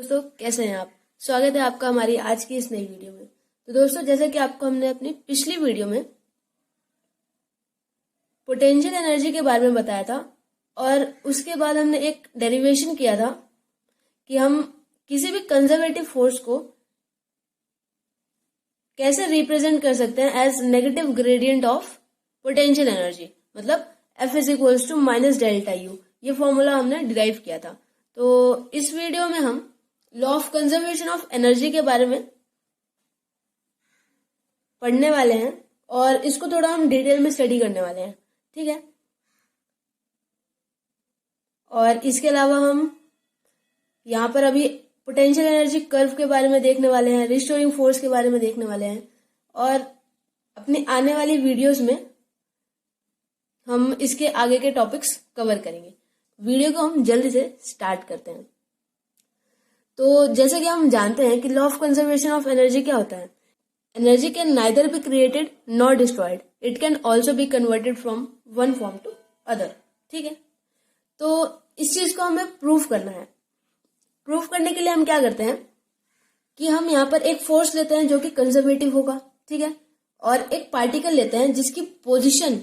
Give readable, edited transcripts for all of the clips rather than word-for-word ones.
दोस्तों कैसे हैं आप। स्वागत है आपका हमारी आज की इस नई वीडियो में। तो दोस्तों जैसे कि आपको हमने अपनी पिछली वीडियो में पोटेंशियल एनर्जी के बारे में बताया था और उसके बाद हमने एक डेरिवेशन किया था कि हम किसी भी कंजर्वेटिव फोर्स को कैसे रिप्रेजेंट कर सकते हैं as negative gradient of potential energy, मतलब F is equals to minus delta u. ये फॉर्मूला हमने डिराइव किया था। तो इस वीडियो में हम law of conservation of energy के बारे में पढ़ने वाले हैं और इसको थोड़ा हम डिटेल में स्टडी करने वाले हैं, ठीक है। और इसके अलावा हम यहाँ पर अभी पोटेंशियल एनर्जी कर्व के बारे में देखने वाले हैं, रिस्टोरिंग फोर्स के बारे में देखने वाले हैं और अपनी आने वाली वीडियोस में हम इसके आगे के टॉपिक्स कवर करेंगे। वीडियो को हम जल्दी से स्टार्ट करते हैं। तो जैसे कि हम जानते हैं कि law of conservation of energy क्या होता है। Energy can neither be created nor destroyed, it can also be converted from one form to other, ठीक है। तो इस चीज को हमें प्रूफ करना है। प्रूफ करने के लिए हम क्या करते हैं कि हम यहाँ पर एक फोर्स लेते हैं जो कि कंजर्वेटिव होगा, ठीक है, और एक पार्टिकल लेते हैं जिसकी पोजीशन,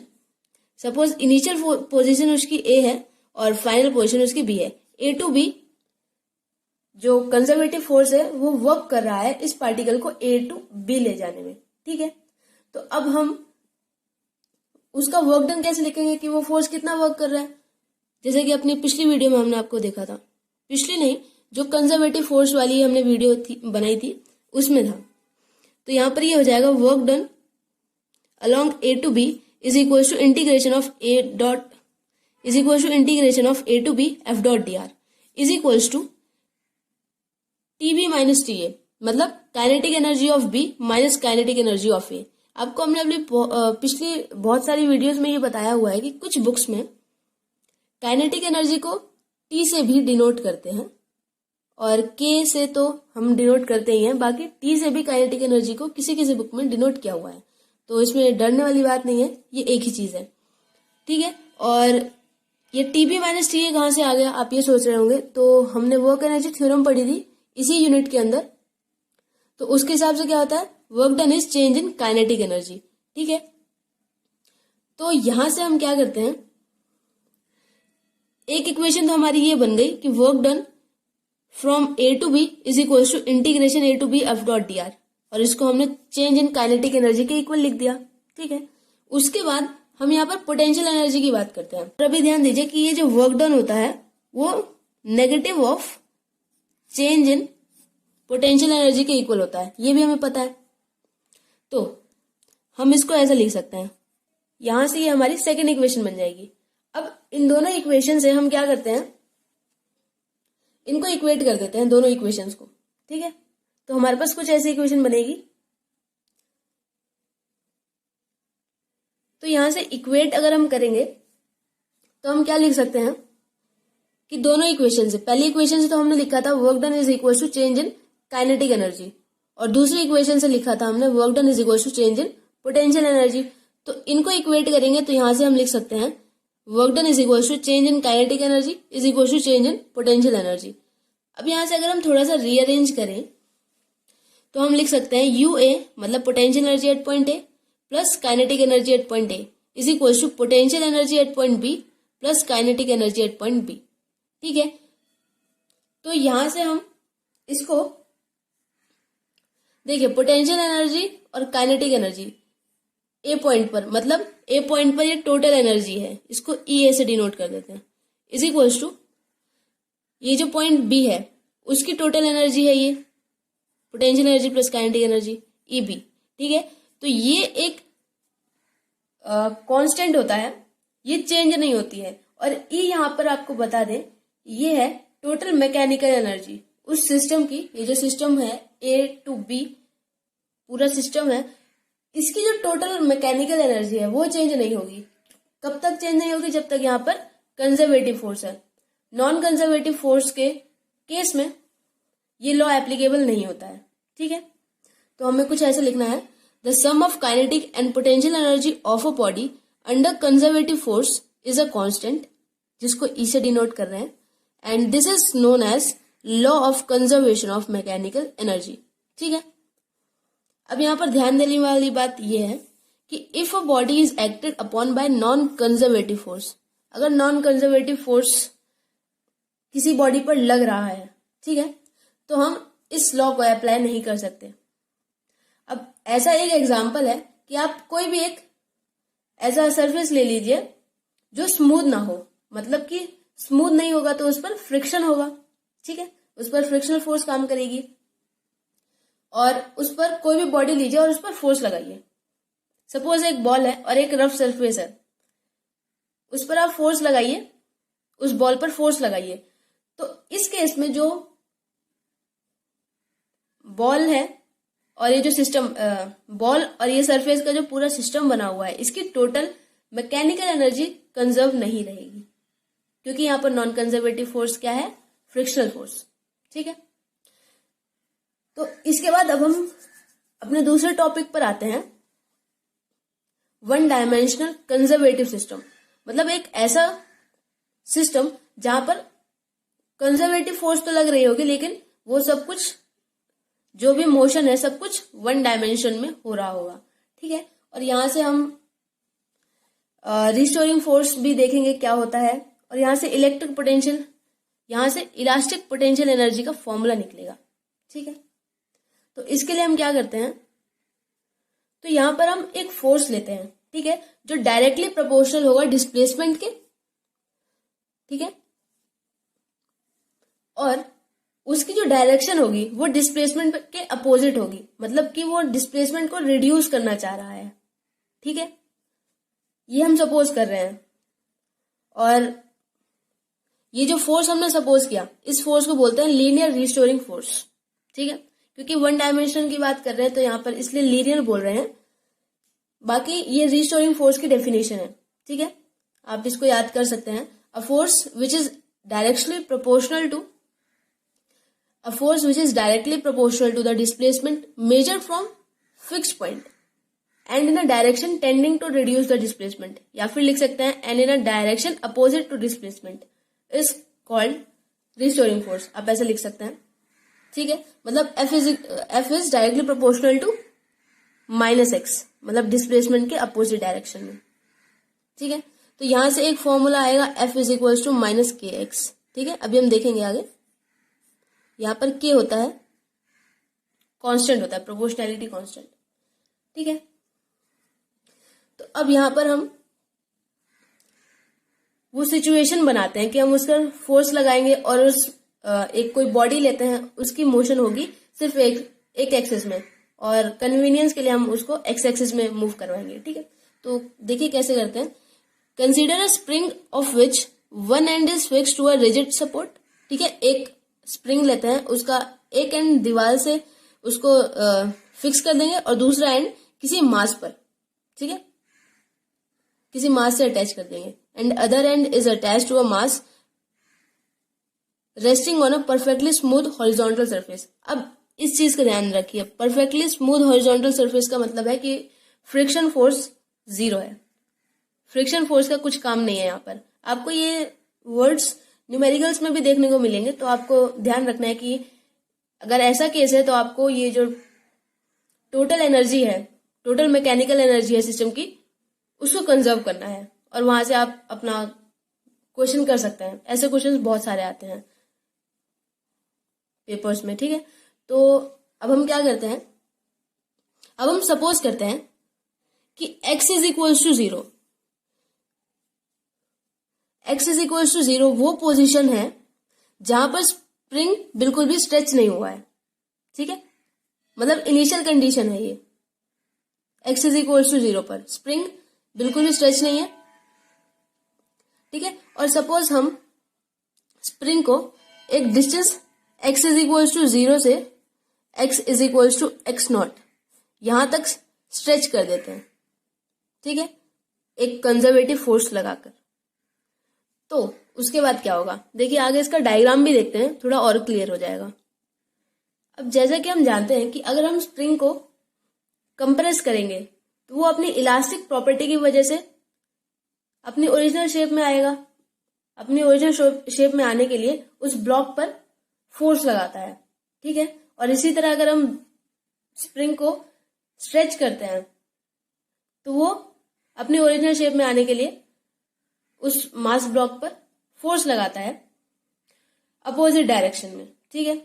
सपोज इनिशियल पोजीशन उसकी ए है और फाइनल पोजीशन उसकी बी है। ए टू बी जो कंजर्वेटिव फोर्स है वो वर्क कर रहा है इस पार्टिकल को ए टू बी ले जाने में, ठीक है। तो अब हम उसका वर्क डन कैसे लिखेंगे कि वो फोर्स कितना वर्क कर रहा है। जैसे कि अपनी पिछली वीडियो में हमने आपको देखा था, पिछली नहीं, जो कंजर्वेटिव फोर्स वाली हमने वीडियो बनाई थी उसमें था। तो यहाँ पर ये हो जाएगा work done along A to B is equal to integration of A dot is equal to integration of A to B F dot D R is equal to T B minus T A, मतलब kinetic energy of B minus kinetic energy of A. आपको हमने अपनी पिछली बहुत सारी videos में ये बताया हुआ है कि कुछ बुक्स में काइनेटिक एनर्जी को टी से भी डिनोट करते हैं और के से तो हम डिनोट करते ही हैं, बाकी टी से भी काइनेटिक एनर्जी को किसी किसी बुक में डिनोट किया हुआ है। तो इसमें डरने वाली बात नहीं है, ये एक ही चीज है, ठीक है। और ये t B minus T a कहाँ से आ गया आप ये सोच रहे होंगे। तो हमने वर्क एनर्जी थ्योरम पढ़ी थी इसी यूनिट के अंदर। तो उसके हिसाब से क्या होता है, work done is change in kinetic energy, ठीक है। तो यहां से हम क्या करते हैं, एक इक्वेशन तो हमारी ये बन गई कि work done from A to B is equal to integration A to B F dot D r, और इसको हमने चेंज इन काइनेटिक एनर्जी के इक्वल लिख दिया, ठीक है। उसके बाद हम यहाँ पर पोटेंशियल एनर्जी की बात करते हैं। और अभी ध्यान दीजिए कि ये जो वर्क डन होता है वो negative of change in potential energy के इक्वल होता है, ये भी हमें पता है। तो हम इसको ऐसा लिख सकते हैं, यहां से ये हमारी सेकेंड इक्वेशन बन जाएगी। अब इन दोनों इक्वेशन से हम क्या करते हैं, इनको इक्वेट कर देते हैं दोनों इक्वेशंस को, ठीक है। तो हमारे पास कुछ ऐसी इक्वेशन बनेगी। तो यहां से इक्वेट अगर हम करेंगे तो हम क्या लिख सकते हैं कि दोनों इक्वेशन से, पहली इक्वेशन से तो हमने लिखा था work done is equal to change in kinetic energy, और दूसरी इक्वेशन से लिखा था हमने work done is equal to change in potential energy. तो इनको इक्वेट करेंगे तो यहां से हम लिख सकते हैं work done is equal to change in kinetic energy is equal to change in potential energy. अब यहां से अगर हम थोड़ा सा रीअरेंज करें तो हम लिख सकते हैं यू ए, मतलब potential energy at point A plus kinetic energy at point A is equal to potential energy at point B plus kinetic energy at point B, ठीक है। तो यहां से हम इसको देखिए, पोटेंशियल एनर्जी और काइनेटिक एनर्जी ए पॉइंट पर, मतलब ए पॉइंट पर ये टोटल एनर्जी है, इसको ई ए से डिनोट कर देते हैं, इज इक्वल्स टू ये जो पॉइंट बी है उसकी टोटल एनर्जी है ये potential energy plus kinetic energy E B, ठीक है। तो ये एक कांस्टेंट होता है, ये चेंज नहीं होती है। और ई यहां पर आपको बता दें ये है टोटल मैकेनिकल एनर्जी उस सिस्टम की। ये जो सिस्टम है ए टू बी पूरा सिस्टम है, इसकी जो टोटल मैकेनिकल एनर्जी है वो चेंज नहीं होगी। कब तक चेंज नहीं होगी, जब तक यहाँ पर कंजर्वेटिव फोर्स है। नॉन कंजर्वेटिव फोर्स के केस में ये लॉ एप्लीकेबल नहीं होता है, ठीक है। तो हमें कुछ ऐसे लिखना है, the sum of kinetic and potential energy of a body under conservative force is a constant, जिसको ई से डिनोट कर रहे हैं, and this is known as law of conservation of mechanical energy. ठीक है, अब यहाँ पर ध्यान देने वाली बात यह है कि if a body is acted upon bye non conservative force, अगर नॉन कंजर्वेटिव फोर्स किसी बॉडी पर लग रहा है, ठीक है, तो हम इस लॉ को अप्लाई नहीं कर सकते। अब ऐसा एक एग्जांपल है कि आप कोई भी एक ऐसा सरफेस ले लीजिए जो स्मूथ ना हो, मतलब कि स्मूथ नहीं होगा तो उस पर फ्रिक्शन होगा, ठीक है, उस पर फ्रिक्शनल फोर्स काम करेगी। और उस पर कोई भी बॉडी लीजिए और उस पर फोर्स लगाइए। सपोज एक बॉल है और एक रफ सरफेस है, उस पर आप फोर्स लगाइए, उस बॉल पर फोर्स लगाइए। तो इस केस में जो बॉल है और ये जो सिस्टम बॉल और ये सरफेस का जो पूरा सिस्टम बना हुआ है, इसकी टोटल मैकेनिकल एनर्जी कंजर्व नहीं रहेगी, क्योंकि यहाँ पर नॉन कंजर्वेटिव फोर्स क्या है, फ्रिक्शनल फोर्स। ठीक है, तो इसके बाद अब हम अपने दूसरे टॉपिक पर आते हैं, वन डायमेंशनल कंजर्वेटिव सिस्टम। मतलब एक ऐसा सिस्टम जहां पर कंजर्वेटिव फोर्स तो लग रही होगी, लेकिन वो सब कुछ जो भी मोशन है सब कुछ वन डायमेंशन में हो रहा होगा। ठीक है, और यहां से हम रिस्टोरिंग फोर्स भी देखेंगे क्या होता है, और यहां से इलेक्ट्रिक पोटेंशियल, यहां से इलास्टिक पोटेंशियल एनर्जी का फॉर्मूला निकलेगा। ठीक है, तो इसके लिए हम क्या करते हैं, तो यहां पर हम एक फोर्स लेते हैं, ठीक है, जो डायरेक्टली प्रोपोर्शनल होगा डिस्प्लेसमेंट के। ठीक है, और उसकी जो डायरेक्शन होगी वो डिस्प्लेसमेंट के अपोजिट होगी, मतलब कि वो डिस्प्लेसमेंट को रिड्यूस करना चाह रहा है। ठीक है, ये हम सपोज कर रहे हैं, और ये जो फोर्स हमने सपोज किया, इस फोर्स को बोलते हैं लीनियर रिस्टोरिंग फोर्स। ठीक है, क्योंकि वन डायमेंशन की बात कर रहे हैं तो यहां पर इसलिए लीनियर बोल रहे हैं। बाकी ये रिस्टोरिंग फोर्स की डेफिनेशन है। ठीक है, आप इसको याद कर सकते हैं, a force which is directly proportional to the displacement measured from fixed point and in a direction tending to reduce the displacement, या फिर लिख सकते हैं and in a direction opposite to displacement is called restoring force, आप ऐसे लिख सकते हैं। ठीक है, मतलब F is directly proportional to -x, मतलब डिस्प्लेसमेंट के अपोजिट डायरेक्शन में। ठीक है, तो यहां से एक फॉर्मूला आएगा F is equals to -kx। ठीक है, अभी हम देखेंगे आगे। यहां पर k होता है कांस्टेंट, होता है प्रोपोर्शनैलिटी कांस्टेंट। ठीक है, तो अब यहां पर हम वो सिचुएशन बनाते हैं कि हम उस पर फोर्स लगाएंगे और उस एक कोई बॉडी लेते हैं, उसकी मोशन होगी सिर्फ एक एक्सिस में, और कन्वीनियंस के लिए हम उसको एक्स एक्सिस में मूव करवाएंगे। ठीक है, तो देखिए कैसे करते हैं। Consider a spring of which one end is fixed to a rigid support. ठीक है, एक स्प्रिंग लेते हैं, उसका एक एंड दीवार से उसको फिक्स कर देंगे और दूसरा एंड किसी मास पर, ठीक है, किसी मास से अटैच कर देंगे, and other end is attach to a mass resting on a perfectly smooth horizontal surface. अब इस चीज का ध्यान रखिए, परफेक्टली स्मूथ हॉरिजॉन्टल सरफेस का मतलब है कि फ्रिक्शन फोर्स 0 है, फ्रिक्शन फोर्स का कुछ काम नहीं है। यहाँ पर आपको ये वर्ड्स न्यूमेरिकल्स में भी देखने को मिलेंगे, तो आपको ध्यान रखना है कि अगर ऐसा केस है तो आपको ये जो टोटल एनर्जी है, टोटल मैकेनिकल एनर्जी है सिस्टम की, उसको कंजर्व करना है, और वहां से आप अपना क्वेश्चन कर सकते हैं। ऐसे क्वेश्चंस बहुत सारे आते हैं पेपर्स में। ठीक है, तो अब हम क्या करते हैं, अब हम सपोज करते हैं कि x is equals to 0। x is equals to 0 वो पोजीशन है जहां पर स्प्रिंग बिल्कुल भी स्ट्रेच नहीं हुआ है। ठीक है, मतलब इनिशियल कंडीशन है ये, x इज इक्वल्स टू 0 पर स्प्रिंग बिल्कुल भी स्ट्रेच नहीं है। ठीक है, और सपोज हम स्प्रिंग को एक distance x is equals to 0 से x is equals to x0 यहां तक स्ट्रेच कर देते हैं। ठीक है, एक कंजर्वेटिव फोर्स लगाकर। तो उसके बाद क्या होगा, देखिए आगे इसका डायग्राम भी देखते हैं, थोड़ा और क्लियर हो जाएगा। अब जैसा कि हम जानते हैं कि अगर हम स्प्रिंग को कंप्रेस करेंगे तो वो अपनी इलास्टिक प्रॉपर्टी की वजह से अपनी ओरिजिनल शेप में आएगा। अपनी ओरिजिनल शेप में आने के लिए उस ब्लॉक पर फोर्स लगाता है, ठीक है। और इसी तरह अगर हम स्प्रिंग को स्ट्रेच करते हैं तो वो अपनी ओरिजिनल शेप में आने के लिए उस मास ब्लॉक पर फोर्स लगाता है अपोजिट डायरेक्शन में, ठीक है।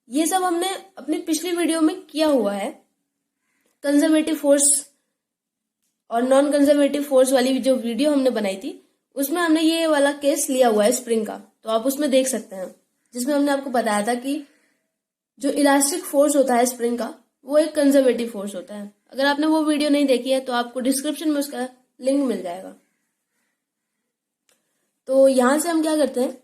ये सब हमने अपनी पिछली वीडियो में किया हुआ है। कंजर्वेटिव फोर्स और नॉन कंजर्वेटिव फोर्स वाली जो वीडियो हमने बनाई थी उसमें हमने ये वाला केस लिया हुआ है स्प्रिंग का, तो आप उसमें देख सकते हैं, जिसमें हमने आपको बताया था कि जो इलास्टिक फोर्स होता है स्प्रिंग का वो एक कंजर्वेटिव फोर्स होता है। अगर आपने वो वीडियो नहीं देखी है तो आपको डिस्क्रिप्शन में उसका लिंक मिल जाएगा। तो यहां से हम क्या करते हैं,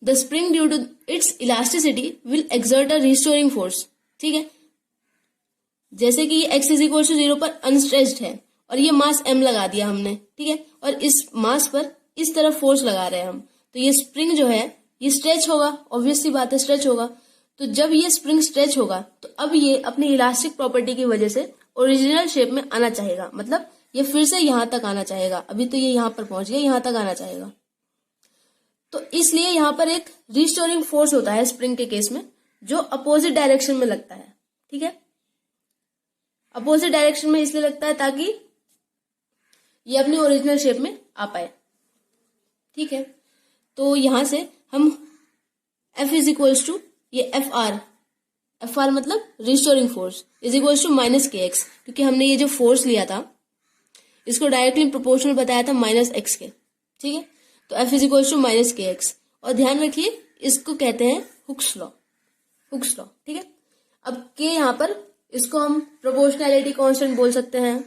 the spring due to its elasticity will exert a restoring force, ठीक है। जैसे कि ये x इज इक्वल टू 0 पर अनस्ट्रेच्ड है और ये मास m लगा दिया हमने, ठीक है, और इस मास पर इस तरफ फोर्स लगा रहे हैं हम, तो ये स्प्रिंग जो है ये स्ट्रेच होगा, ऑब्वियसली बात है स्ट्रेच होगा। तो जब ये स्प्रिंग स्ट्रेच होगा तो अब ये अपनी इलास्टिक प्रॉपर्टी की वजह से ओरिजिनल शेप में आना चाहेगा, मतलब ये फिर से यहां तक आना चाहेगा। अभी तो ये यहां पर पहुंच गया, यहां तक आना चाहेगा। तो इसलिए यहां पर एक रिस्टोरिंग फोर्स होता है स्प्रिंग के केस में, जो अपोजिट डायरेक्शन में लगता है, ठीक है। अपोजिट डायरेक्शन में इसलिए लगता है ताकि ये अपनी ओरिजिनल शेप में आ पाए, ठीक है। तो यहां से हम F इज इक्वल्स टू ये एफ आर मतलब restoring force is equals to -kx, क्योंकि हमने ये जो फोर्स लिया था इसको डायरेक्टली प्रोपोर्शनल बताया था -x के, ठीक है। तो F is equals to -kx, और ध्यान रखिए इसको कहते हैं हुक्स लॉ, ठीक है। अब k यहाँ पर इसको हम प्रोपोर्शनैलिटी कांस्टेंट बोल सकते हैं,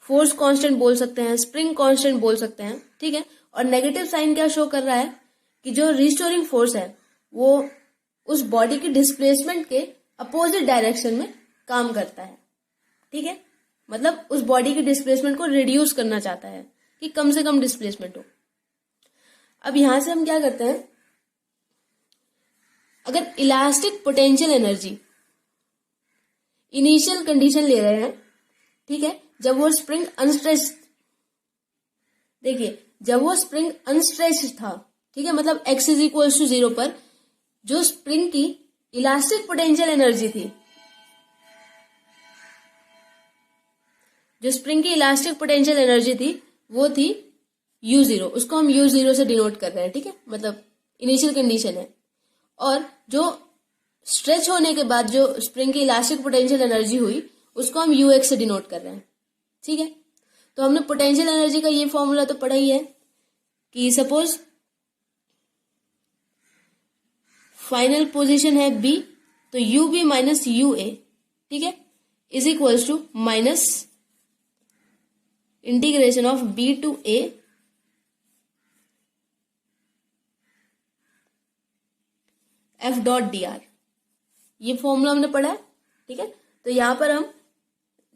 फोर्स कांस्टेंट बोल सकते हैं, स्प्रिंग कांस्टेंट बोल सकते हैं, ठीक है। और नेगेटिव साइन क्या शो कर रहा है कि जो रिस्टोरिंग फोर्स है वो उस बॉडी की डिस्प्लेसमेंट के अपोजिट डायरेक्शन में काम करता है, ठीक है। मतलब उस बॉडी की डिस्प्लेसमेंट को रिड्यूस करना चाहता है कि कम से कम डिस्प्लेसमेंट हो। अब यहां से हम क्या करते हैं, अगर elastic potential energy initial condition ले रहे हैं, ठीक है, जब वो स्प्रिंग अनस्ट्रेच, देखिए जब वो स्प्रिंग अनस्ट्रेच था, ठीक है, मतलब x इज इक्वल टू 0 पर जो स्प्रिंग की इलास्टिक पोटेंशियल एनर्जी थी, जो स्प्रिंग की इलास्टिक पोटेंशियल एनर्जी थी वो थी u0, उसको हम u0 से डिनोट कर रहे हैं, ठीक है, मतलब इनिशियल कंडीशन है। और जो स्ट्रेच होने के बाद जो स्प्रिंग की इलास्टिक पोटेंशियल एनर्जी हुई उसको हम ux से डिनोट कर रहे हैं, ठीक है। तो हमने पोटेंशियल एनर्जी का ये फॉर्मूला तो पढ़ा ही है कि सपोज फाइनल पोजीशन है B, तो UB माइनस UA, ठीक है, is equals to minus integration of B to A F dot dr, ये फॉर्मूला हमने पढ़ा है, ठीक है। तो यहां पर हम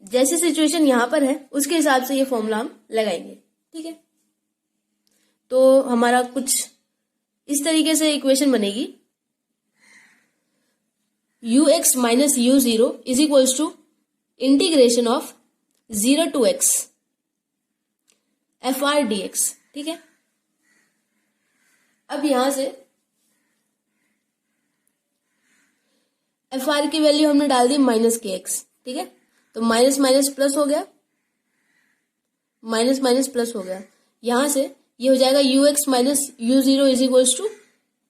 जैसी सिचुएशन यहां पर है उसके हिसाब से ये फॉर्मूला हम लगाएंगे, ठीक है। तो हमारा कुछ इस तरीके से इक्वेशन बनेगी, ux minus u0 is equals to integration of 0 to x fr dx, ठीक है। अब यहां से fr की वैल्यू हमने डाल दी -kx, ठीक है। तो माइनस माइनस प्लस हो गया, माइनस माइनस प्लस हो गया, यहां से ये हो जाएगा ux minus u0 is equals to,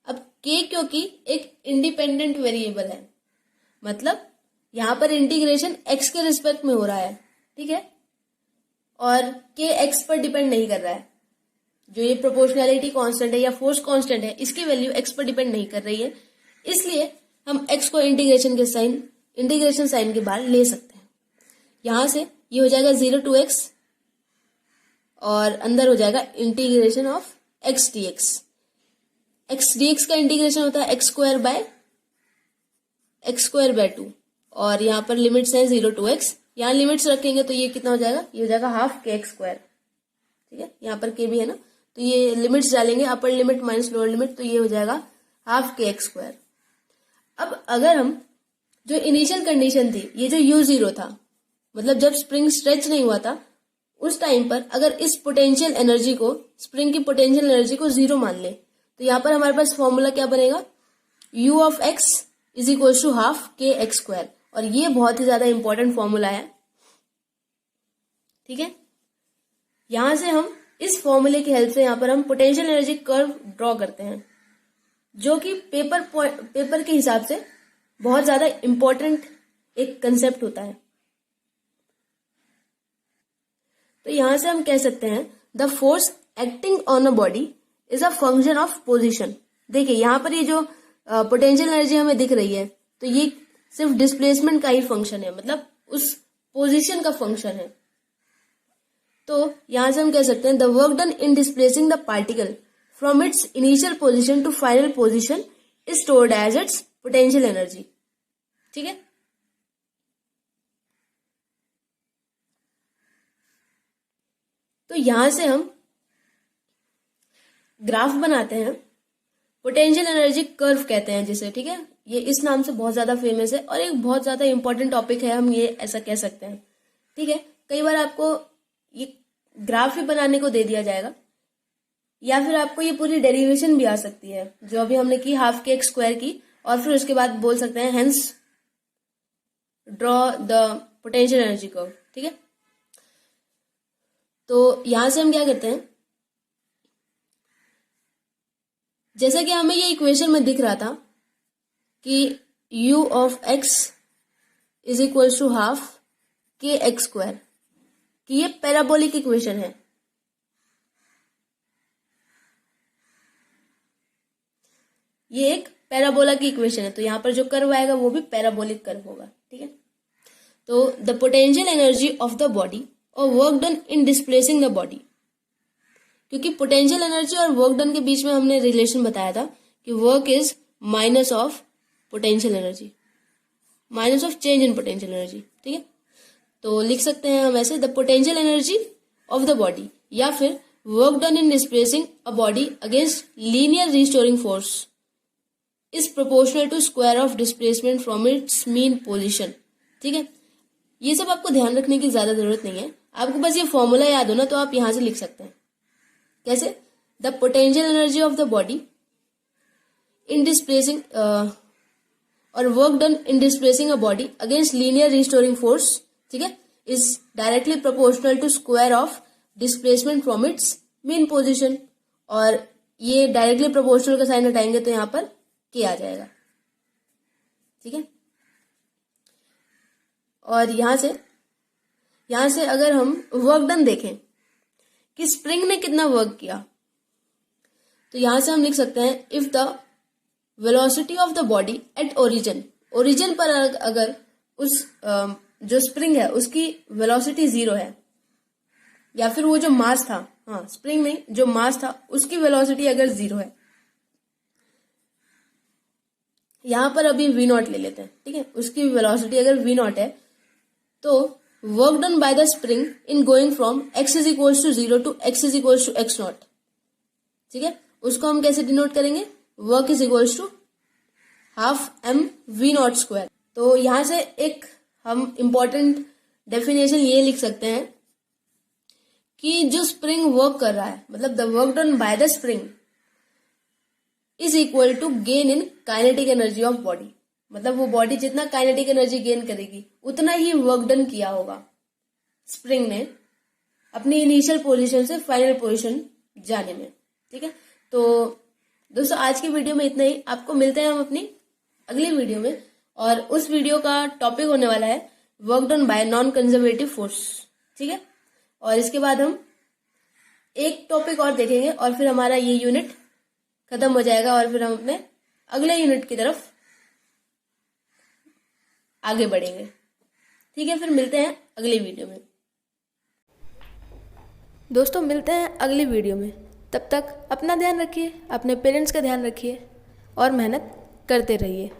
अब k क्योंकि एक इंडिपेंडेंट वेरिएबल है, मतलब यहां पर इंटीग्रेशन x के रिस्पेक्ट में हो रहा है, ठीक है, और k x पर डिपेंड नहीं कर रहा है। जो ये प्रोपोर्शनैलिटी कांस्टेंट है या फोर्स कांस्टेंट है इसकी वैल्यू x पर डिपेंड नहीं कर रही है, इसलिए हम x को इंटीग्रेशन साइन के बाद ले सकते हैं। यहां से ये हो जाएगा 0 टू x और अंदर हो जाएगा integration of x dx। x dx का इंटीग्रेशन होता है x स्क्वायर बाय 2, और यहाँ पर लिमिट्स हैं 0 टू x, यहाँ लिमिट्स रखेंगे तो ये कितना हो जाएगा, ये हो जाएगा हाफ kx स्क्वायर, ठीक है, यहाँ पर k भी है ना, तो ये लिमिट्स डालेंगे upper limit minus lower limit, तो ये हो जाएगा हाफ kx स्क्वायर। अब अगर हम जो इनिशियल कंडीशन थी, ये जो u0 था, मतलब जब स्प्रिंग स्ट्रेच नहीं हुआ था उस टाइम पर अगर इस पोटेंशियल एनर्जी को, स्प्रिंग की पोटेंशियल एनर्जी को 0 मान ले, तो यहाँ पर हमारे पास फॉर्मूला क्या बनेगा, u of x is equal to half k x square, और ये बहुत ही ज्यादा इंपॉर्टेंट फॉर्मूला है। ठीक है, यहां से हम इस फॉर्मूले की हेल्प से यहाँ पर हम पोटेंशियल एनर्जी कर्व ड्रॉ करते हैं, जो कि पेपर के हिसाब से बहुत ज्यादा इंपॉर्टेंट एक कंसेप्ट होता है। तो यहां से हम कह सकते हैं the force acting on a body is a function of position. देखिए यहाँ पर ये जो पोटेंशियल एनर्जी हमें दिख रही है, तो ये सिर्फ डिस्प्लेसमेंट का ही फंक्शन है, मतलब उस पोजीशन का फंक्शन है। तो यहां से हम कह सकते हैं the work done in displacing the particle from its initial position to final position is stored as its potential energy. ठीक है, तो यहां से हम ग्राफ बनाते हैं, पोटेंशियल एनर्जी कर्व कहते हैं जिसे। ठीक है, ये इस नाम से बहुत ज्यादा फेमस है और एक बहुत ज्यादा इंपॉर्टेंट टॉपिक है, हम ये ऐसा कह सकते हैं। ठीक है, कई बार आपको ये ग्राफ ही बनाने को दे दिया जाएगा, या फिर आपको ये पूरी डेरिवेशन भी आ सकती है जो अभी हमने की हाफ के एक्स स्क्वायर की, और फिर उसके बाद बोल सकते हैं hence draw the potential energy curve. ठीक है, तो यहां से हम क्या करते हैं, जैसा कि हमें ये इक्वेशन में दिख रहा था कि u of x is equal to half k x square, कि ये पैराबोलिक इक्वेशन है। ये एक पैराबोला की इक्वेशन है, तो यहां पर जो कर्व आएगा वो भी पैराबोलिक कर्व होगा। ठीक है, तो the potential energy of the body और work done in displacing the body, क्योंकि पोटेंशियल एनर्जी और वर्क डन के बीच में हमने रिलेशन बताया था कि work is minus of potential energy, minus of change in potential energy. ठीक है, तो लिख सकते हैं हम ऐसे the potential energy of the body, या फिर work done in displacing a body against linear restoring force is proportional to square of displacement from its mean position. ठीक है, ये सब आपको ध्यान रखने की ज्यादा जरूरत नहीं है, आपको बस ये फॉर्मूला याद हो ना, तो आप यहां से लिख सकते हैं। कैसे, the potential energy of the body in displacing और work done in displacing a body against linear restoring force, ठीक है, is directly proportional to square of displacement from its mean position. और ये डायरेक्टली प्रोपोर्शनल का sign हटाएंगे तो यहां पर के आ जाएगा। ठीक है, और यहां से अगर हम वर्क डन देखें कि स्प्रिंग ने कितना वर्क किया, तो यहां से हम लिख सकते हैं if the velocity of the body at origin पर अगर उस जो स्प्रिंग है उसकी वेलोसिटी 0 है, या फिर वो जो मास था, हाँ स्प्रिंग में जो मास था उसकी वेलोसिटी अगर 0 है, यहां पर अभी v0 ले लेते हैं। ठीक है, उसकी वेलोसिटी अगर v0 है, तो work done by the spring in going from x is equals to 0 to x is equals to x0, ठीक है, उसको हम कैसे डिनोट करेंगे, work is equals to half m v0 square. तो यहां से एक हम इंपॉर्टेंट डेफिनेशन ये लिख सकते हैं कि जो स्प्रिंग वर्क कर रहा है, मतलब the work done by the spring is equal to gain in kinetic energy of body, मतलब वो बॉडी जितना काइनेटिक एनर्जी गेन करेगी उतना ही वर्क डन किया होगा स्प्रिंग ने अपनी इनिशियल पोजीशन से फाइनल पोजीशन जाने में। ठीक है, तो दोस्तों आज की वीडियो में इतना ही, आपको मिलते हैं हम अपनी अगली वीडियो में, और उस वीडियो का टॉपिक होने वाला है work done bye non conservative force. ठीक है, और इसके बाद हम एक टॉपिक और देखेंगे और फिर हमारा ये यूनिट खत्म हो जाएगा और फिर हम अपने अगले यूनिट की तरफ आगे बढ़ेंगे। ठीक है, फिर मिलते हैं अगली वीडियो में। दोस्तों मिलते हैं अगली वीडियो में, तब तक अपना ध्यान रखिए, अपने पेरेंट्स का ध्यान रखिए और मेहनत करते रहिए।